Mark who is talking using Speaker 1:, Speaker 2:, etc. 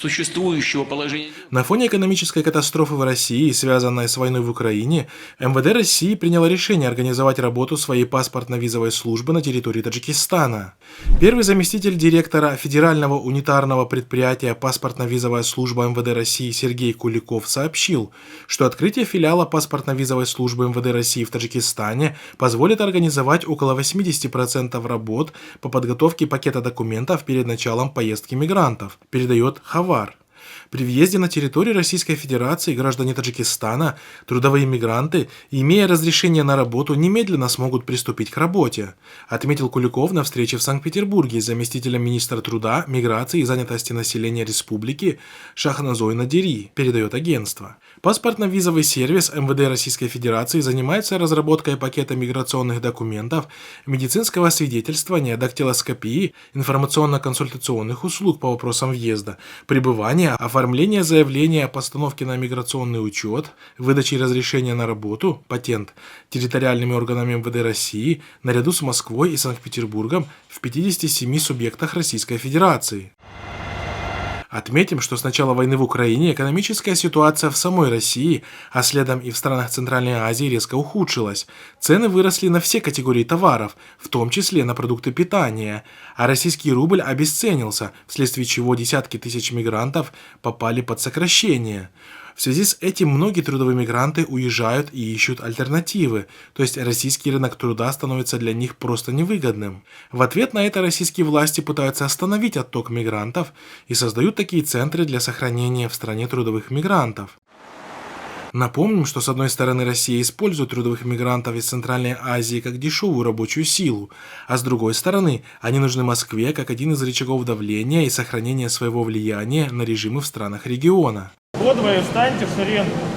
Speaker 1: существующего положения.
Speaker 2: На фоне экономической катастрофы в России, связанной с войной в Украине, МВД России приняло решение организовать работу своей паспортно-визовой службы на территории Таджикистана. Первый заместитель директора Федерального унитарного предприятия «Паспортно-визовая служба МВД России» Сергей Куликов сообщил, что открытие филиала паспортно-визовой службы МВД России в Таджикистане позволит организовать около 80% работ по подготовке пакета документов перед началом поездки мигрантов, передает Хавар. При въезде на территорию Российской Федерации граждане Таджикистана, трудовые мигранты, имея разрешение на работу, немедленно смогут приступить к работе, отметил Куликов на встрече в Санкт-Петербурге с заместителем министра труда, миграции и занятости населения республики Шахназой Надири, передает агентство. Паспортно-визовый сервис МВД Российской Федерации занимается разработкой пакета миграционных документов, медицинского свидетельствования, дактилоскопии, информационно-консультационных услуг по вопросам въезда, пребывания, оформления заявления о постановке на миграционный учет, выдачи разрешения на работу, патент, территориальными органами МВД России наряду с Москвой и Санкт-Петербургом в 57 субъектах Российской Федерации. Отметим, что с начала войны в Украине экономическая ситуация в самой России, а следом и в странах Центральной Азии резко ухудшилась. Цены выросли на все категории товаров, в том числе на продукты питания, а российский рубль обесценился, вследствие чего десятки тысяч мигрантов попали под сокращение. В связи с этим многие трудовые мигранты уезжают и ищут альтернативы, то есть российский рынок труда становится для них просто невыгодным. В ответ на это российские власти пытаются остановить отток мигрантов и создают такие центры для сохранения в стране трудовых мигрантов. Напомним, что с одной стороны Россия использует трудовых мигрантов из Центральной Азии как дешевую рабочую силу, а с другой стороны они нужны Москве как один из рычагов давления и сохранения своего влияния на режимы в странах региона.
Speaker 3: Вот вы встаньте в шеренгу.